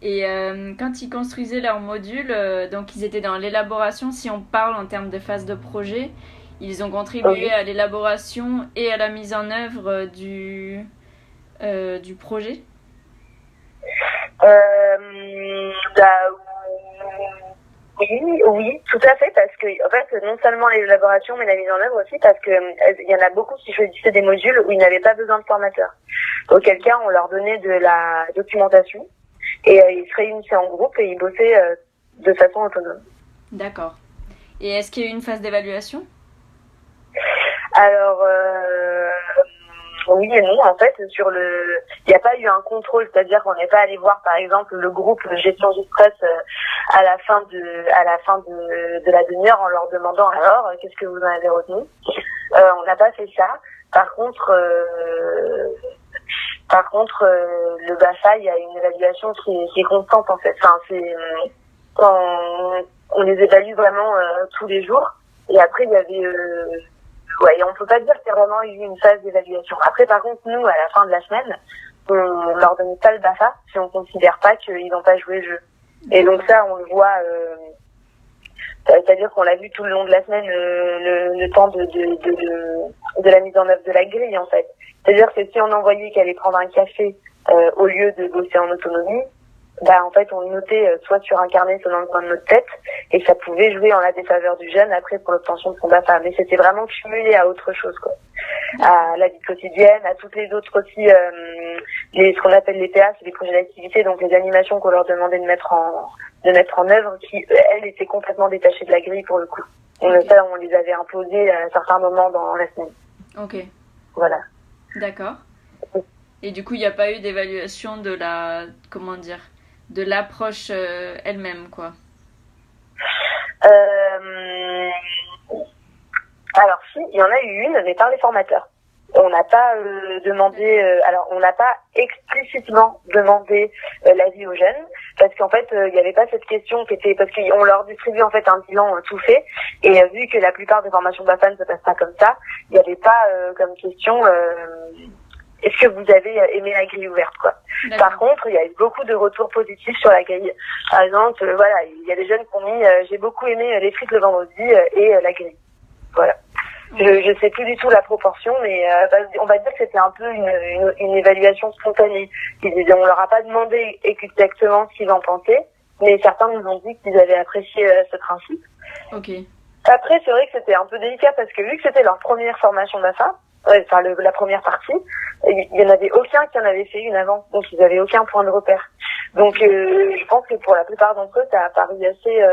Et quand ils construisaient leur module, donc ils étaient dans l'élaboration, si on parle en termes de phase de projet, ils ont contribué Oui. à l'élaboration et à la mise en œuvre du projet. Bah, oui, oui, tout à fait, parce que en fait, non seulement l'élaboration, mais la mise en œuvre aussi, parce que il y en a beaucoup qui choisissaient des modules où ils n'avaient pas besoin de formateur. Auquel cas, on leur donnait de la documentation et ils se réunissaient en groupe et ils bossaient de façon autonome. D'accord. Et est-ce qu'il y a eu une phase d'évaluation? Alors, oui et non, en fait, il n'y a pas eu un contrôle, c'est-à-dire qu'on n'est pas allé voir, par exemple, le groupe gestion du stress à la fin de la demi-heure en leur demandant alors, qu'est-ce que vous en avez retenu? On n'a pas fait ça. Par contre, le BAFA, il y a une évaluation qui est constante, en fait. Enfin, quand on les évalue vraiment tous les jours. Et après, il y avait ouais, on peut pas dire qu'il y a vraiment eu une phase d'évaluation. Après, par contre, nous, à la fin de la semaine, on leur donne pas le BAFA si on considère pas qu'ils n'ont pas joué le jeu. Et donc ça, on le voit, c'est-à-dire qu'on l'a vu tout le long de la semaine, le temps de la mise en œuvre de la grille, en fait. C'est-à-dire que si on envoyait qu'elle allait prendre un café au lieu de bosser en autonomie, bah en fait on le notait soit sur un carnet soit dans le coin de notre tête et ça pouvait jouer en la défaveur du jeune après pour l'obtention de son BAFA, mais c'était vraiment cumulé à autre chose, quoi, à la vie quotidienne, à toutes les autres aussi, ce qu'on appelle les PA, c'est les projets d'activité, donc les animations qu'on leur demandait de mettre en œuvre, qui elles étaient complètement détachées de la grille pour le coup. Ok. Ça on les avait imposées à certains moments dans la semaine. Ok. Voilà. D'accord. Et du coup, il n'y a pas eu d'évaluation de la, comment dire, de l'approche elle-même, quoi. Euh, Alors si, il y en a eu une, mais par les formateurs. On n'a pas demandé, alors on n'a pas explicitement demandé l'avis aux jeunes, parce qu'en fait il n'y avait pas cette question qui était, parce qu'on leur distribue en fait un bilan tout fait, et vu que la plupart des formations BAFA ne se passent pas comme ça, il n'y avait pas comme question est-ce que vous avez aimé la grille ouverte, quoi. Par contre, il y a eu beaucoup de retours positifs sur la grille. Par exemple, voilà, il y a des jeunes qui ont mis j'ai beaucoup aimé les frites le vendredi et la grille. Voilà. Je sais plus du tout la proportion, mais on va dire que c'était un peu une évaluation spontanée. On leur a pas demandé exactement ce qu'ils en pensaient, mais certains nous ont dit qu'ils avaient apprécié ce principe. Ok. Après, c'est vrai que c'était un peu délicat parce que vu que c'était leur première formation BAFA, enfin la première partie, il y en avait aucun qui en avait fait une avant, donc ils avaient aucun point de repère. Donc je pense que pour la plupart d'entre eux, ça a paru assez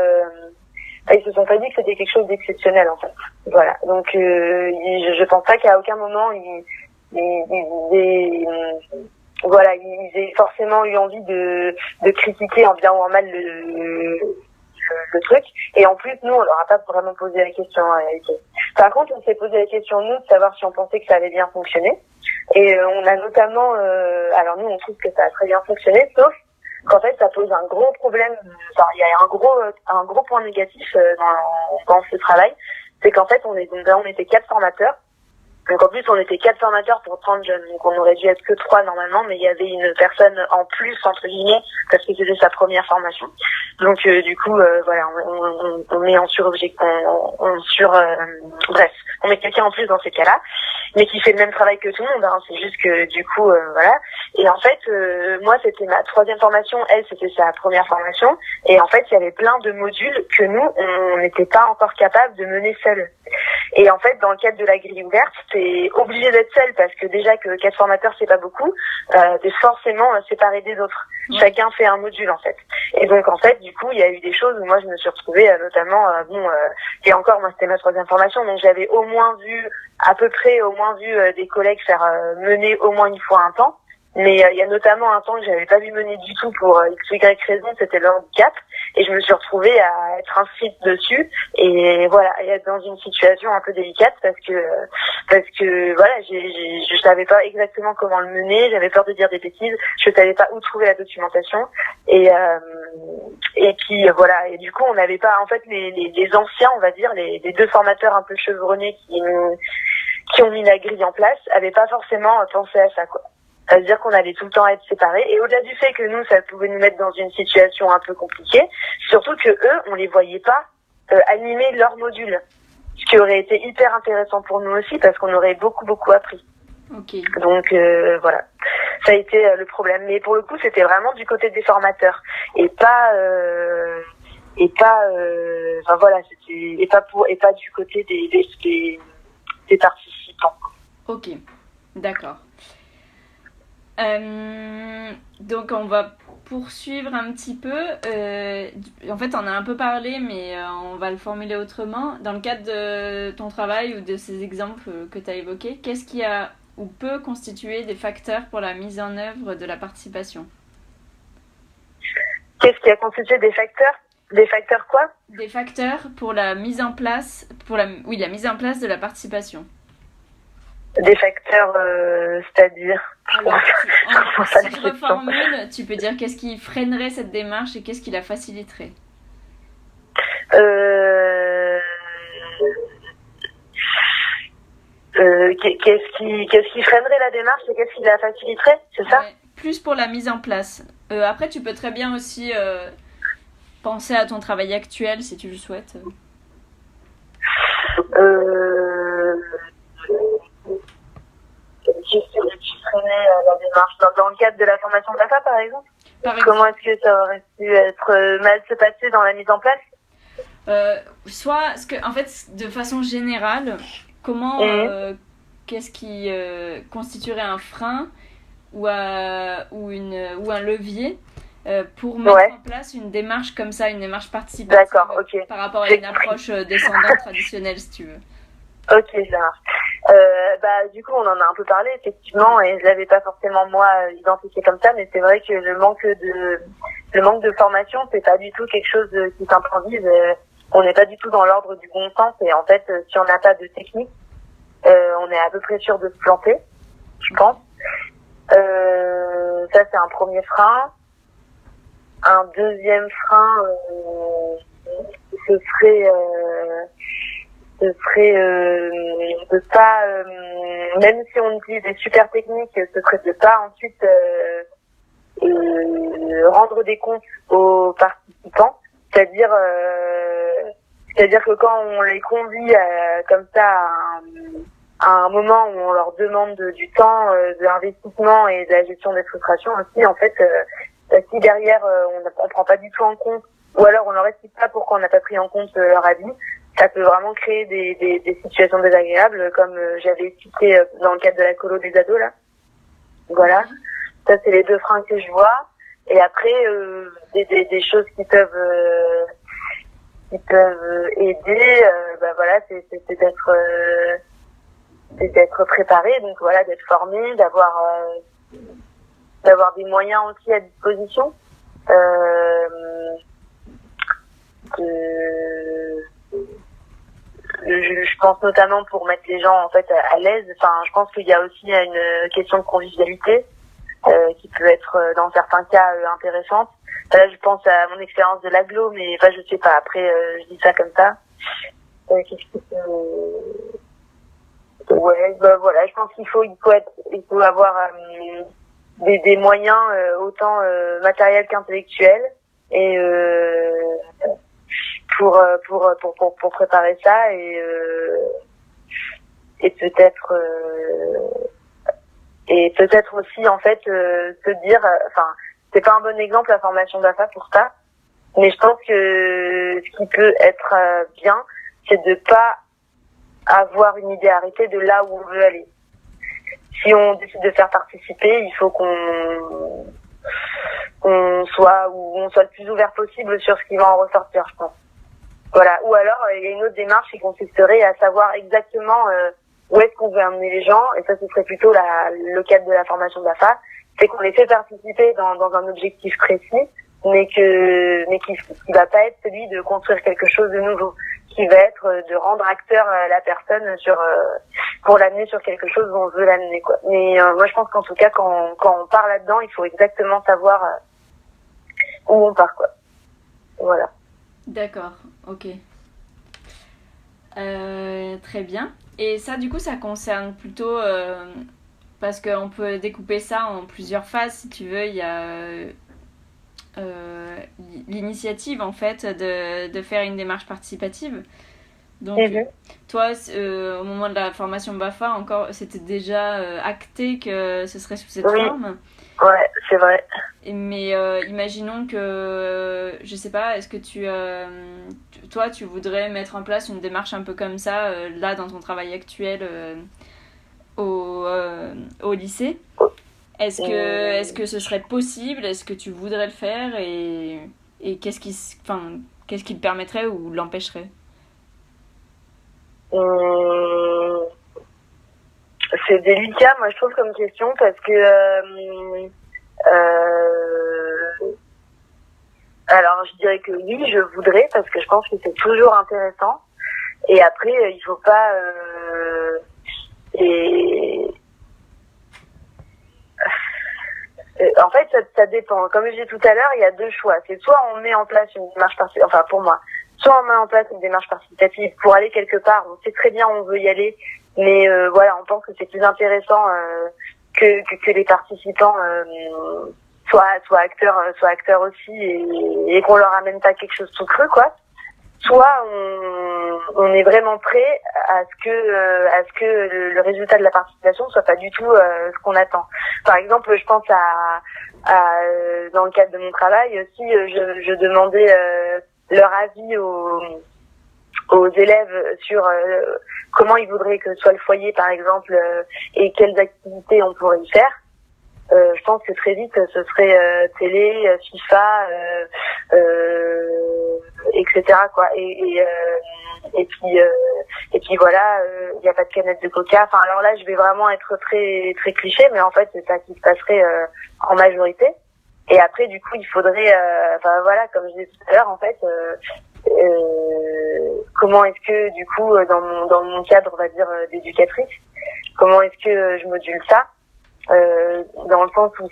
ils se sont pas dit que c'était quelque chose d'exceptionnel, en fait. Voilà. Donc je pense pas qu'à aucun moment voilà, ils aient forcément eu envie de critiquer en bien ou en mal le truc. Et en plus, nous, on leur a pas vraiment posé la question en réalité. Par contre, on s'est posé la question, nous, de savoir si on pensait que ça allait bien fonctionner. Et on a notamment, alors nous, on trouve que ça a très bien fonctionné, sauf qu'en fait, ça pose un gros problème. Enfin, il y a un gros point négatif dans ce travail, c'est qu'en fait, on était 4 formateurs. Donc en plus, on était 4 formateurs pour 30 jeunes. Donc on aurait dû être que 3 normalement, mais il y avait une personne en plus, entre guillemets, parce que c'était sa première formation. Donc du coup, voilà, on met en bref, on met quelqu'un en plus dans ces cas-là, mais qui fait le même travail que tout le monde, hein. C'est juste que du coup, voilà. Et en fait, moi, c'était ma 3e formation, elle, c'était sa première formation. Et en fait, il y avait plein de modules que nous, on n'était pas encore capable de mener seuls. Et en fait, dans le cadre de la grille ouverte, t'es obligé d'être seul parce que déjà que 4 formateurs, c'est pas beaucoup. T'es forcément séparé des autres. Ouais. Chacun fait un module, en fait. Et donc, en fait, du coup, il y a eu des choses où moi, je me suis retrouvée notamment, et encore, moi, c'était ma 3e formation, donc j'avais à peu près au moins vu des collègues faire mener au moins une fois un temps. Mais il y a notamment un temps que j'avais pas vu mener du tout pour X ou Y raison, c'était le handicap. Et je me suis retrouvée à être inscrite dessus. Et voilà, et être dans une situation un peu délicate parce que voilà, je savais pas exactement comment le mener, j'avais peur de dire des bêtises, je savais pas où trouver la documentation. Et puis voilà, et du coup on n'avait pas, en fait les anciens, on va dire, les 2 formateurs un peu chevronnés qui ont mis la grille en place, avaient pas forcément pensé à ça, quoi. Ça veut dire qu'on allait tout le temps être séparés. Et au-delà du fait que nous, ça pouvait nous mettre dans une situation un peu compliquée, surtout que eux, on les voyait pas animer leur module. Ce qui aurait été hyper intéressant pour nous aussi, parce qu'on aurait beaucoup appris. Ok. Donc voilà, ça a été le problème. Mais pour le coup, c'était vraiment du côté des formateurs et pas, enfin voilà, c'était et pas du côté des participants. Ok, d'accord. Donc on va poursuivre un petit peu. En fait, on a un peu parlé, mais on va le formuler autrement. Dans le cadre de ton travail ou de ces exemples que tu as évoqués, qu'est-ce qui a ou peut constituer des facteurs pour la mise en œuvre de la participation? Qu'est-ce qui a constitué des facteurs? Des facteurs quoi? Des facteurs pour la mise en place, la mise en place de la participation. Des facteurs, c'est-à-dire? Alors, si je reformule, tu peux dire qu'est-ce qui freinerait cette démarche et qu'est-ce qui la faciliterait? Qu'est-ce qui freinerait la démarche et qu'est-ce qui la faciliterait, c'est ça? Ouais, plus pour la mise en place. Après, tu peux très bien aussi penser à ton travail actuel si tu le souhaites. Qu'est-ce qui freinait la démarche dans le cadre de la formation DAFA, par exemple? Comment est-ce que ça aurait pu être mal se passer dans la mise en place? En fait, de façon générale, comment, qu'est-ce qui constituerait un frein ou un levier pour mettre en place une démarche comme ça, une démarche participative. D'accord, ok. Par rapport à une approche descendante traditionnelle, si tu veux. Ok, ça marche. Du coup, on en a un peu parlé, effectivement, et je l'avais pas forcément, moi, identifié comme ça, mais c'est vrai que le manque de formation, c'est pas du tout quelque chose qui s'improvise. On n'est pas du tout dans l'ordre du bon sens, et en fait, si on n'a pas de technique, on est à peu près sûr de se planter, je pense. Ça, c'est un premier frein. Un deuxième frein, ce serait de pas, même si on utilise des super techniques, ce serait de pas ensuite rendre des comptes aux participants, c'est-à-dire que quand on les convie comme ça à un moment où on leur demande du temps, de l'investissement et de la gestion des frustrations aussi, en fait, si derrière on prend pas du tout en compte, ou alors on leur explique pas pourquoi on n'a pas pris en compte leur avis, ça peut vraiment créer des situations désagréables, comme j'avais expliqué dans le cadre de la colo des ados là. Voilà, ça c'est les deux freins que je vois. Et après des choses qui peuvent aider, voilà, c'est d'être préparé, donc voilà, d'être formé, d'avoir des moyens aussi à disposition. Je pense notamment pour mettre les gens en fait à l'aise. Enfin, je pense qu'il y a aussi une question de convivialité qui peut être dans certains cas intéressante. Là, je pense à mon expérience de l'agglo, mais je sais pas. Après, je dis ça comme ça. Qu'est-ce que ouais, voilà. Je pense qu'il faut avoir des moyens autant matériels qu'intellectuels et pour préparer ça et peut-être aussi en fait se dire, enfin c'est pas un bon exemple la formation d'AFA pour ça, mais je pense que ce qui peut être bien, c'est de pas avoir une idée arrêtée de là où on veut aller. Si on décide de faire participer, il faut qu'on soit le plus ouvert possible sur ce qui va en ressortir, je pense. Voilà. Ou alors, il y a une autre démarche qui consisterait à savoir exactement où est-ce qu'on veut amener les gens, et ça, ce serait plutôt le cadre de la formation d'AFA, c'est qu'on les fait participer dans un objectif précis, mais qui va pas être celui de construire quelque chose de nouveau, qui va être de rendre acteur la personne pour l'amener sur quelque chose où on veut l'amener, quoi. Mais moi, je pense qu'en tout cas, quand on part là-dedans, il faut exactement savoir où on part, quoi. Voilà. D'accord, ok. Très bien. Et ça, du coup, ça concerne plutôt parce qu'on peut découper ça en plusieurs phases, si tu veux. Il y a l'initiative, en fait, de faire une démarche participative. Donc, toi, au moment de la formation BAFA, encore, c'était déjà acté que ce serait sous cette forme. Ouais, c'est vrai. Mais imaginons que, je sais pas, est-ce que toi, tu voudrais mettre en place une démarche un peu comme ça, là, dans ton travail actuel au lycée? Est-ce que ce serait possible? Est-ce que tu voudrais le faire? Et qu'est-ce qui le permettrait ou l'empêcherait? C'est délicat, moi je trouve, comme question, parce que alors je dirais que oui, je voudrais, parce que je pense que c'est toujours intéressant. Et après, il faut pas en fait, ça dépend. Comme je disais tout à l'heure, il y a deux choix. C'est soit on met en place une démarche participative, enfin pour moi, soit on met en place une démarche participative pour aller quelque part. On sait très bien où on veut y aller, mais voilà, on pense que c'est plus intéressant que les participants soient acteurs aussi, et qu'on leur amène pas quelque chose tout cru, quoi. Soit on est vraiment prêt à ce que le résultat de la participation soit pas du tout ce qu'on attend. Par exemple, je pense à dans le cadre de mon travail aussi, je demandais leur avis aux élèves sur comment ils voudraient que soit le foyer, par exemple, et quelles activités on pourrait y faire. Je pense que très vite ce serait télé, FIFA, etc., quoi. Et puis voilà, il y a pas de canette de coca. Enfin, alors là, je vais vraiment être très très cliché, mais en fait c'est ça qui se passerait en majorité. Et après, du coup, il faudrait, enfin voilà, comme je disais tout à l'heure, en fait, comment est-ce que du coup dans mon cadre, on va dire, d'éducatrice, comment est-ce que je module ça, dans le sens où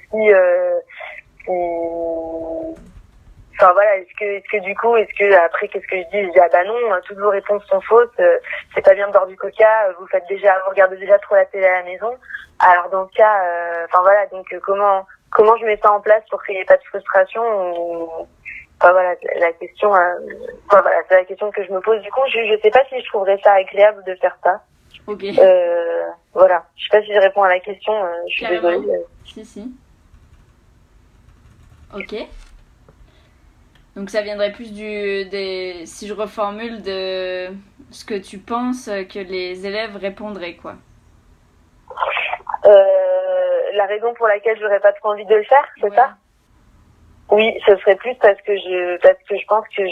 enfin voilà, est-ce que du coup, est-ce que après, qu'est-ce que je dis ah bah non, toutes vos réponses sont fausses, c'est pas bien de boire du coca, vous regardez déjà trop la télé à la maison. Alors dans ce cas, enfin voilà, donc comment je mets ça en place pour qu'il n'y ait pas de frustration, enfin voilà, la question, enfin voilà, c'est la question que je me pose. Du coup, je sais pas si je trouverais ça agréable de faire ça. Ok. Voilà, je sais pas si je réponds à la question, je suis Carrément. désolée. Si. Ok. Donc ça viendrait plus si je reformule, de ce que tu penses que les élèves répondraient, quoi. La raison pour laquelle j'aurais pas trop envie de le faire, c'est ça? Oui, ce serait plus parce que je pense que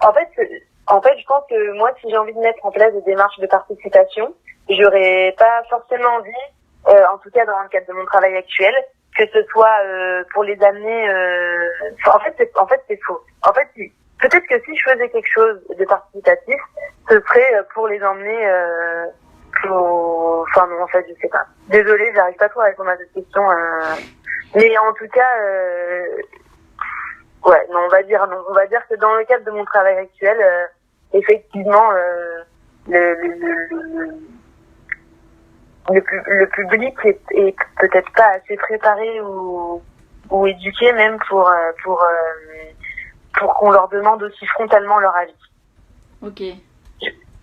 en fait, je pense que moi, si j'ai envie de mettre en place des démarches de participation, j'aurais pas forcément envie, en tout cas dans le cadre de mon travail actuel, que ce soit pour les amener. En fait, c'est faux. En fait, peut-être que si je faisais quelque chose de participatif, ce serait pour les emmener. Enfin non, en fait, je sais pas. Désolée, j'arrive pas trop à répondre à cette question. Mais en tout cas, ouais, non, on va dire non. On va dire que dans le cadre de mon travail actuel, effectivement, le public est peut-être pas assez préparé ou éduqué même pour qu'on leur demande aussi frontalement leur avis. Ok.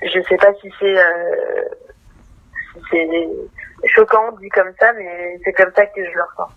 Je sais pas si c'est choquant dit comme ça, mais c'est comme ça que je le ressens.